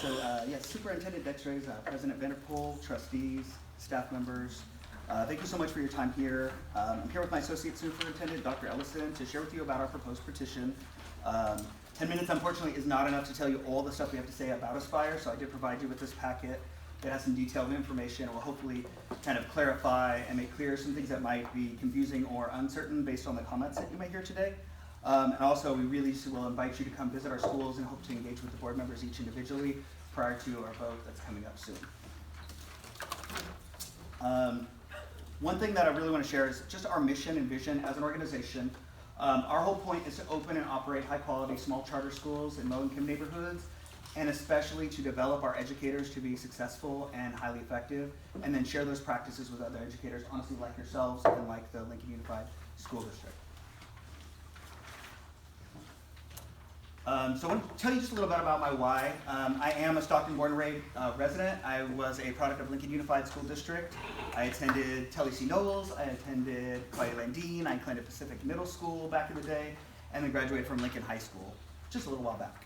Yes, Superintendent Dextres, President Vanderpool, trustees, staff members, thank you so much for your time here. I'm here with my Associate Superintendent, Dr. Ellison, to share with you about our proposed petition. 10 minutes, unfortunately, is not enough to tell you all the stuff we have to say about Aspire, so I did provide you with this packet that has some detailed information and will hopefully kind of clarify and make clear some things that might be confusing or uncertain based on the comments that you may hear today. And also, we really will invite you to come visit our schools and hope to engage with the board members each individually prior to our vote that's coming up soon. One thing that I really want to share is just our mission and vision as an organization. Our whole point is to open and operate high-quality small charter schools in low-income neighborhoods, and especially to develop our educators to be successful and highly effective, and then share those practices with other educators, honestly, like yourselves and like the Lincoln Unified School District. So I want to tell you just a little bit about my why. I am a Stockton born and raised resident. I was a product of Lincoln Unified School District. I attended Telly C. Knowles, I attended Claudia Landine, I attended Pacific Middle School back in the day, and then graduated from Lincoln High School just a little while back.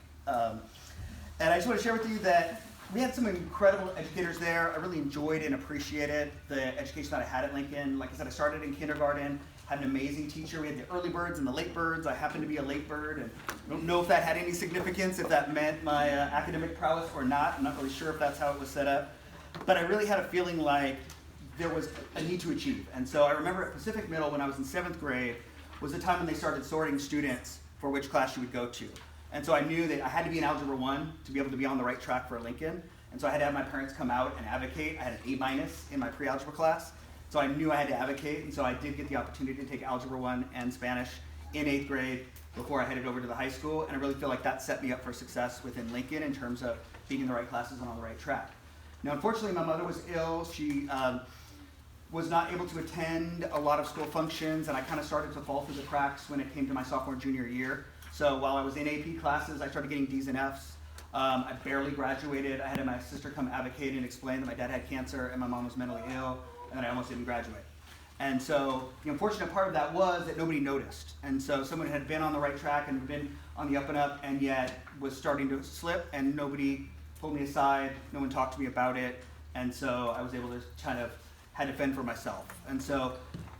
And I just want to share with you that we had some incredible educators there. I really enjoyed and appreciated the education that I had at Lincoln. Like I said, I started in kindergarten, had an amazing teacher. We had the early birds and the late birds. I happened to be a late bird, and I don't know if that had any significance, if that meant my academic prowess or not. I'm not really sure if that's how it was set up. But I really had a feeling like there was a need to achieve. And so I remember at Pacific Middle, when I was in 7th grade, was the time when they started sorting students for which class you would go to. And so I knew that I had to be in Algebra 1 to be able to be on the right track for Lincoln. And so I had to have my parents come out and advocate. I had an A- in my pre-algebra class. So I knew I had to advocate, and so I did get the opportunity to take Algebra 1 and Spanish in 8th grade before I headed over to the high school, and I really feel like that set me up for success within Lincoln in terms of being in the right classes and on the right track. Now, unfortunately, my mother was ill. She was not able to attend a lot of school functions, and I kind of started to fall through the cracks when it came to my sophomore, junior year. So while I was in AP classes, I started getting D's and F's. I barely graduated. I had my sister come advocate and explain that my dad had cancer and my mom was mentally ill, and then I almost didn't graduate. And so the unfortunate part of that was that nobody noticed. And so someone had been on the right track and been on the up and up, and yet was starting to slip, and nobody pulled me aside, no one talked to me about it, and so I was able to kind of had to fend for myself. And so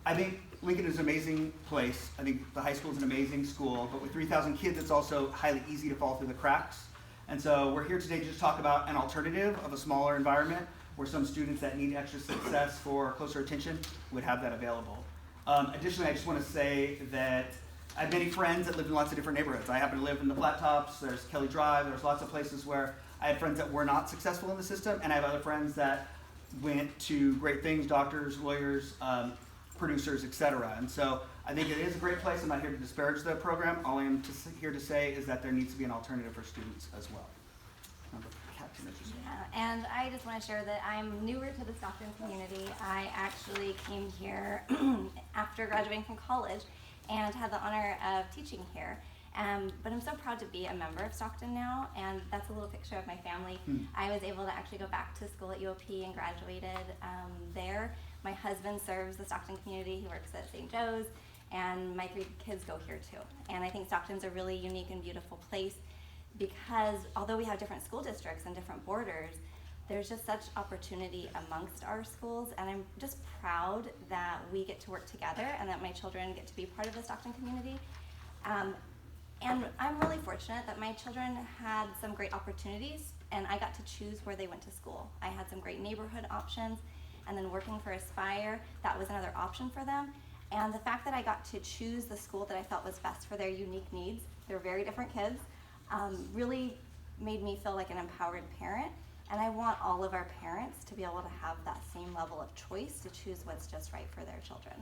I think Lincoln is an amazing place. I think the high school is an amazing school, but with 3,000 kids, it's also highly easy to fall through the cracks. And so we're here today to just talk about an alternative of a smaller environment where some students that need extra success for closer attention would have that available. Additionally, I just want to say that I have many friends that live in lots of different neighborhoods. I happen to live in the Flat Tops, there's Kelly Drive, there's lots of places where I had friends that were not successful in the system, and I have other friends that went to great things, doctors, lawyers, producers, etc. And so I think it is a great place. I'm not here to disparage the program. All I am here to say is that there needs to be an alternative for students as well. Yeah, and I just want to share that I'm newer to the Stockton community. I actually came here after graduating from college and had the honor of teaching here. But I'm so proud to be a member of Stockton now, and that's a little picture of my family. I was able to actually go back to school at UOP and graduated there. My husband serves the Stockton community. He works at St. Joe's, and my 3 kids go here too. And I think Stockton's a really unique and beautiful place because although we have different school districts and different borders, there's just such opportunity amongst our schools, and I'm just proud that we get to work together and that my children get to be part of the Stockton community. And I'm really fortunate that my children had some great opportunities, and I got to choose where they went to school. I had some great neighborhood options, and then working for Aspire, that was another option for them. And the fact that I got to choose the school that I felt was best for their unique needs, they're very different kids, really made me feel like an empowered parent. And I want all of our parents to be able to have that same level of choice to choose what's just right for their children.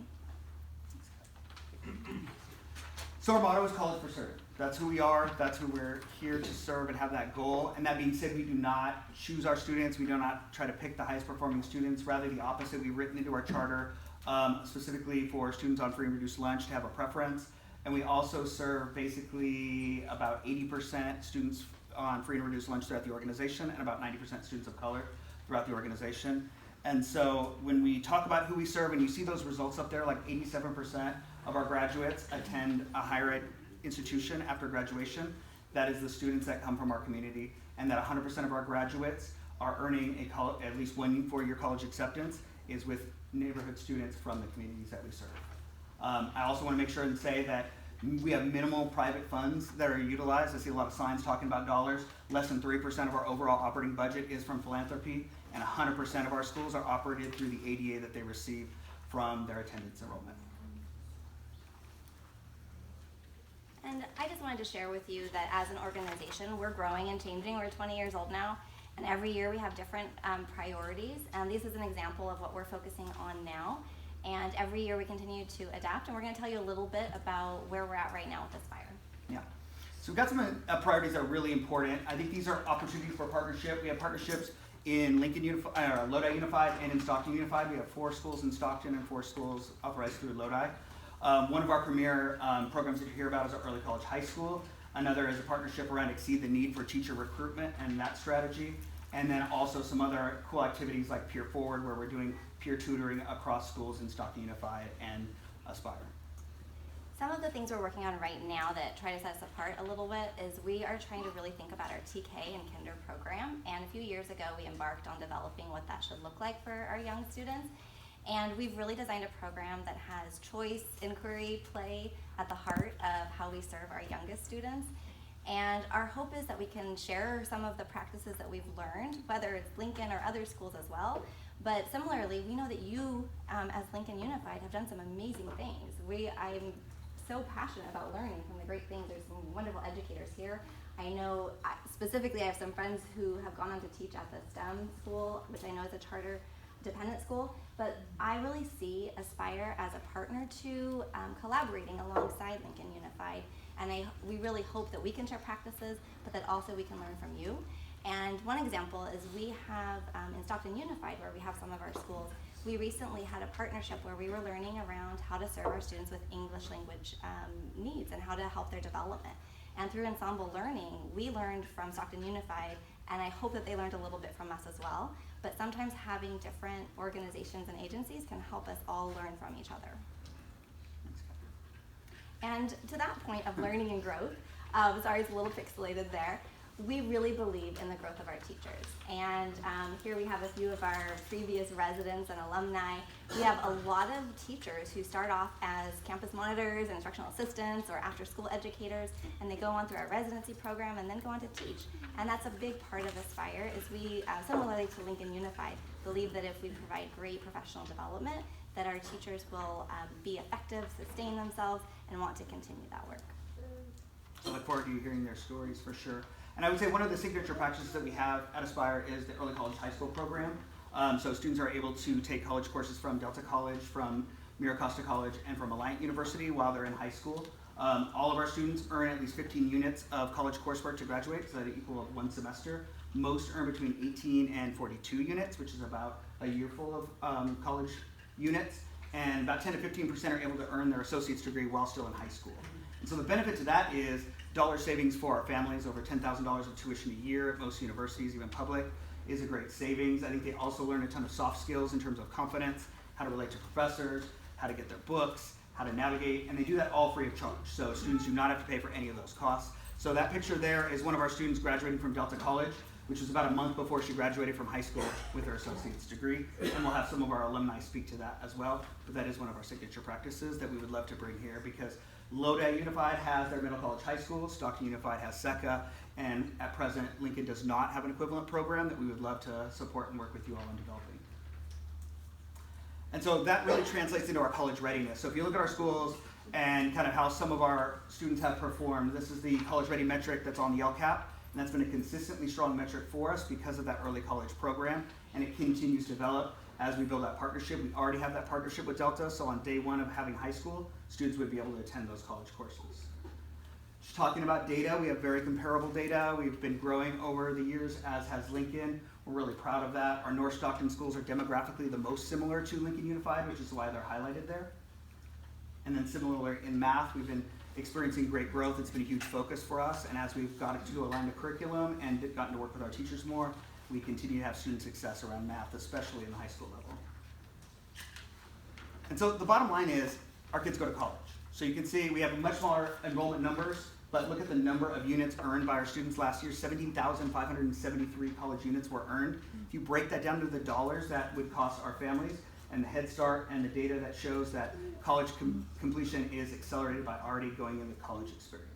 So our motto is College for Serve. That's who we are, that's who we're here to serve and have that goal. And that being said, we do not choose our students, we do not try to pick the highest performing students, rather the opposite. We've written into our charter specifically for students on free and reduced lunch to have a preference. And we also serve basically about 80% students on free and reduced lunch throughout the organization, and about 90% students of color throughout the organization. And so when we talk about who we serve, and you see those results up there, like 87% of our graduates attend a higher ed institution after graduation. that is the students that come from our community, and that 100% of our graduates are earning at least 1 4-year college acceptance is with neighborhood students from the communities that we serve. I also want to make sure and say that we have minimal private funds that are utilized. I see a lot of signs talking about dollars. Less than 3% of our overall operating budget is from philanthropy, and 100% of our schools are operated through the ADA that they receive from their attendance enrollment. And I just wanted to share with you that as an organization, we're growing and changing. We're 20 years old now, and every year we have different priorities. And this is an example of what we're focusing on now. And every year we continue to adapt, and we're going to tell you a little bit about where we're at right now with Aspire. Yeah. So we've got some priorities that are really important. I think these are opportunities for partnership. We have partnerships in Lodi Unified and in Stockton Unified. We have 4 schools in Stockton and 4 schools authorized through Lodi. One of our premier programs that you hear about is our early college high school. Another is a partnership around Exceed the Need for teacher recruitment and that strategy. And then also some other cool activities like Peer Forward, where we're doing peer tutoring across schools in Stockton Unified and Aspire. Some of the things we're working on right now that try to set us apart a little bit is we are trying to really think about our TK and Kinder program. And a few years ago, we embarked on developing what that should look like for our young students. And we've really designed a program that has choice, inquiry, play at the heart of how we serve our youngest students. And our hope is that we can share some of the practices that we've learned, whether it's Lincoln or other schools as well. But similarly, we know that you, as Lincoln Unified, have done some amazing things. I'm so passionate about learning from the great things. There's some wonderful educators here. I know, specifically, I have some friends who have gone on to teach at the STEM school, which I know is a charter dependent school. But I really see Aspire as a partner to collaborating alongside Lincoln Unified. And we really hope that we can share practices, but that also we can learn from you. And one example is we have, in Stockton Unified, where we have some of our schools, we recently had a partnership where we were learning around how to serve our students with English language needs and how to help their development. And through ensemble learning, we learned from Stockton Unified, and I hope that they learned a little bit from us as well. But sometimes having different organizations and agencies can help us all learn from each other. And to that point of learning and growth, sorry, it's a little pixelated there. We really believe in the growth of our teachers. And here we have a few of our previous residents and alumni. We have a lot of teachers who start off as campus monitors and instructional assistants or after-school educators, and they go on through our residency program and then go on to teach. And that's a big part of Aspire, is we, similarly to Lincoln Unified, believe that if we provide great professional development, that our teachers will be effective, sustain themselves, and want to continue that work. So I look forward to you hearing their stories for sure. And I would say one of the signature practices that we have at Aspire is the early college high school program. So students are able to take college courses from Delta College, from Mira Costa College, and from Alliant University while they're in high school. All of our students earn at least 15 units of college coursework to graduate, so that equal of 1 semester. Most earn between 18 and 42 units, which is about a year full of college units. And about 10 to 15% are able to earn their associate's degree while still in high school. And so the benefit to that is dollar savings for our families. Over $10,000 of tuition a year at most universities, even public, is a great savings. I think they also learn a ton of soft skills in terms of confidence, how to relate to professors, how to get their books, how to navigate, and they do that all free of charge. So students do not have to pay for any of those costs. So that picture there is one of our students graduating from Delta College, which was about a month before she graduated from high school with her associate's degree. And we'll have some of our alumni speak to that as well. But that is one of our signature practices that we would love to bring here, because Lodi Unified has their middle college high school, Stockton Unified has SECA, and at present, Lincoln does not have an equivalent program that we would love to support and work with you all on developing. And so that really translates into our college readiness. So if you look at our schools and kind of how some of our students have performed, this is the college ready metric that's on the LCAP, and that's been a consistently strong metric for us because of that early college program, and it continues to develop as we build that partnership. We already have that partnership with Delta, so on day one of having high school, students would be able to attend those college courses. Just talking about data, we have very comparable data. We've been growing over the years, as has Lincoln. We're really proud of that. Our North Stockton schools are demographically the most similar to Lincoln Unified, which is why they're highlighted there. And then similarly in math, we've been experiencing great growth. It's been a huge focus for us, and as we've gotten to align the curriculum and gotten to work with our teachers more, we continue to have student success around math, especially in the high school level. And so the bottom line is, our kids go to college. So you can see we have much smaller enrollment numbers but look at the number of units earned by our students last year. 17,573 college units were earned. If you break that down to the dollars that would cost our families, and the Head Start and the data that shows that college completion is accelerated by already going in the college experience.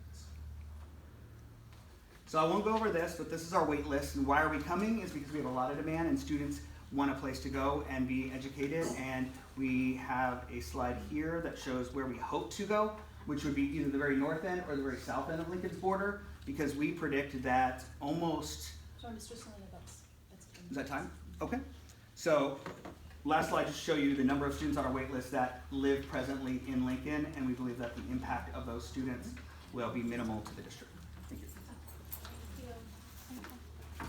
So I won't go over this, but this is our wait list. And why are we coming? Is because we have a lot of demand and students want a place to go and be educated. And we have a slide here that shows where we hope to go, which would be either the very north end or the very south end of Lincoln's border, because we predict that almost... Sorry, Mr. Selena, that's Is that time? Okay. So last slide just show you the number of students on our wait list that live presently in Lincoln, and we believe that the impact of those students will be minimal to the district. Thank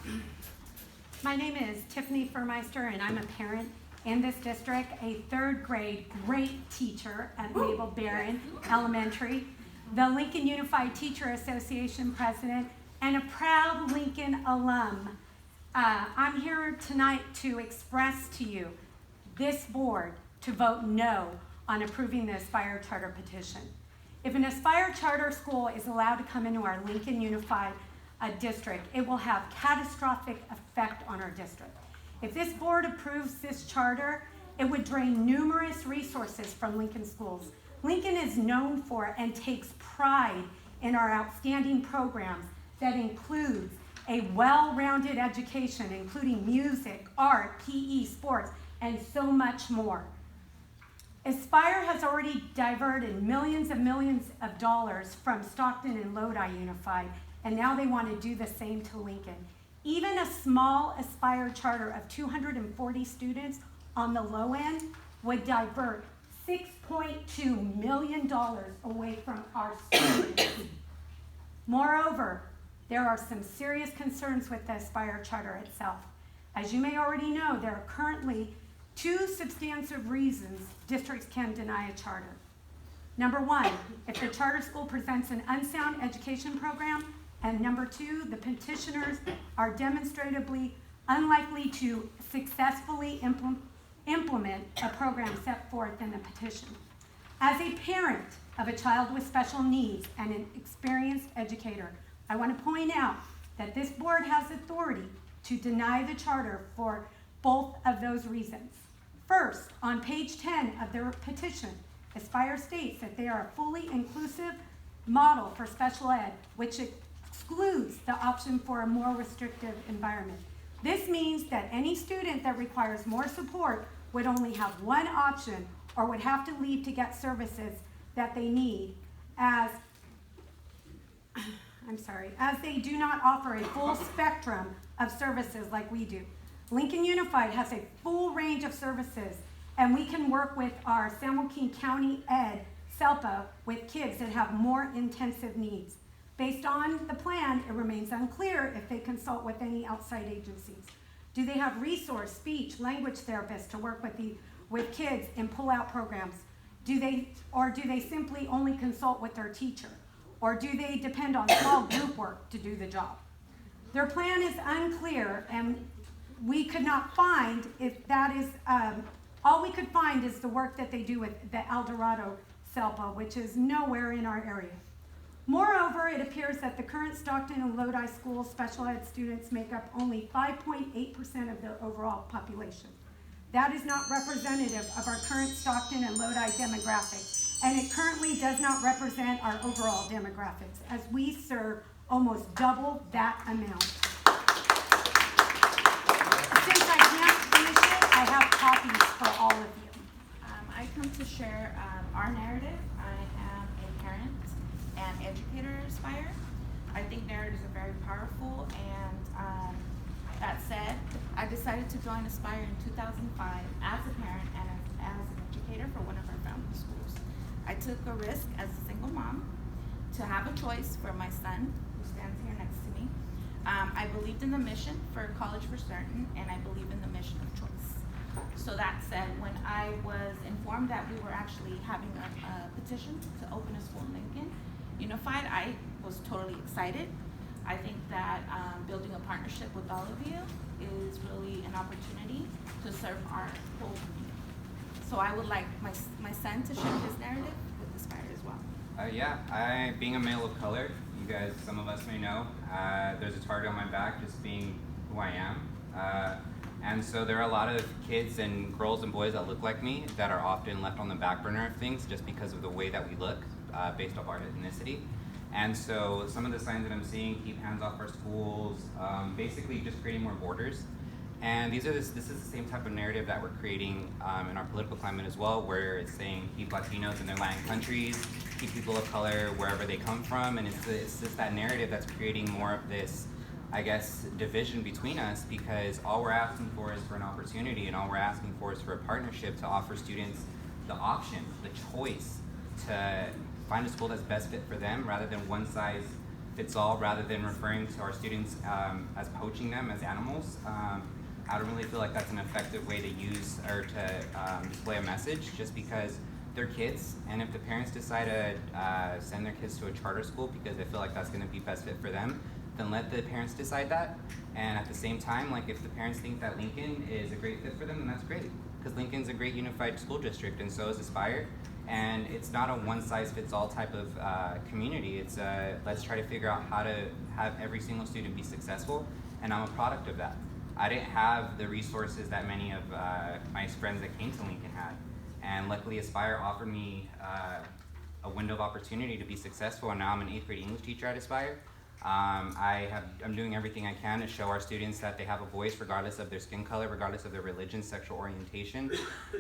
you. My name is Tiffany Furmeister, and I'm a parent in this district, a third grade great teacher at Mabel Barron Elementary, the Lincoln Unified Teacher Association president, and a proud Lincoln alum. I'm here tonight to express to you, this board, to vote no on approving the Aspire Charter petition. If an Aspire Charter school is allowed to come into our Lincoln Unified district, it will have catastrophic effect on our district. If this board approves this charter, it would drain numerous resources from Lincoln schools. Lincoln is known for and takes pride in our outstanding programs that includes a well-rounded education, including music, art, PE, sports, and so much more. Aspire has already diverted millions of dollars from Stockton and Lodi Unified, and now they want to do the same to Lincoln. Even a small Aspire charter of 240 students on the low end would divert $6.2 million away from our students. Moreover, there are some serious concerns with the Aspire charter itself. As you may already know, there are currently two substantive reasons districts can deny a charter. Number one, if the charter school presents an unsound education program, and number two, the petitioners are demonstrably unlikely to successfully implement a program set forth in the petition. As a parent of a child with special needs and an experienced educator, I want to point out that this board has authority to deny the charter for both of those reasons. First, on page 10 of their petition, Aspire states that they are a fully inclusive model for special ed, which excludes the option for a more restrictive environment. This means that any student that requires more support would only have one option or would have to leave to get services that they need as they do not offer a full spectrum of services like we do. Lincoln Unified has a full range of services, and we can work with our San Joaquin County Ed, SELPA, with kids that have more intensive needs. Based on the plan, it remains unclear if they consult with any outside agencies. Do they have resource, speech, language therapists to work with kids in pull-out programs? Do they simply only consult with their teacher? Or do they depend on small group work to do the job? Their plan is unclear, and we could not find if that is, all we could find is the work that they do with the El Dorado SELPA, which is nowhere in our area. Moreover, it appears that the current Stockton and Lodi school special ed students make up only 5.8% of their overall population. That is not representative of our current Stockton and Lodi demographics, and it currently does not represent our overall demographics, as we serve almost double that amount. Since I can't finish it, I have copies for all of you. I come to share our narrative. I am a parent and educator at Aspire. I think narratives are very powerful, and that said, I decided to join Aspire in 2005 as a parent and as an educator for one of our family schools. I took a risk as a single mom to have a choice for my son, who stands here next to me. I believed in the mission for college for certain, and I believe in the mission of choice. So that said, when I was informed that we were actually having a petition to open a school in Lincoln Unified, I was totally excited. I think that building a partnership with all of you is really an opportunity to serve our whole community. So I would like my son to share his narrative with Aspire as well. Yeah, being a male of color, you guys, some of us may know, there's a target on my back just being who I am. And so there are a lot of kids and girls and boys that look like me that are often left on the back burner of things just because of the way that we look, based off our ethnicity. And so some of the signs that I'm seeing: keep hands off our schools, basically just creating more borders. And this is the same type of narrative that we're creating in our political climate as well, where it's saying keep Latinos in their Latin countries, keep people of color wherever they come from, and it's just that narrative that's creating more of this, I guess, division between us, because all we're asking for is for an opportunity, and all we're asking for is for a partnership to offer students the option, the choice to find a school that's best fit for them, rather than one size fits all, rather than referring to our students as poaching them as animals. I don't really feel like that's an effective way to use or to display a message, just because they're kids, and if the parents decide to send their kids to a charter school because they feel like that's going to be best fit for them, then let the parents decide that. And at the same time, like, if the parents think that Lincoln is a great fit for them, then that's great, because Lincoln's a great unified school district, and so is Aspire. And it's not a one-size-fits-all type of community. It's let's try to figure out how to have every single student be successful, and I'm a product of that. I didn't have the resources that many of my friends that came to Lincoln had, and luckily Aspire offered me a window of opportunity to be successful, and now I'm an 8th grade English teacher at Aspire. I'm doing everything I can to show our students that they have a voice regardless of their skin color, regardless of their religion, sexual orientation.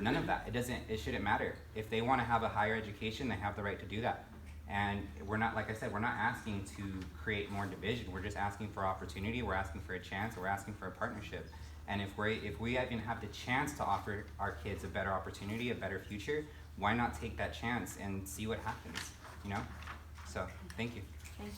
None of that. It shouldn't matter. If they want to have a higher education, they have the right to do that. And we're not, like I said, we're not asking to create more division. We're just asking for opportunity. We're asking for a chance. We're asking for a partnership. And if we even have the chance to offer our kids a better opportunity, a better future, why not take that chance and see what happens, you know? So, thank you.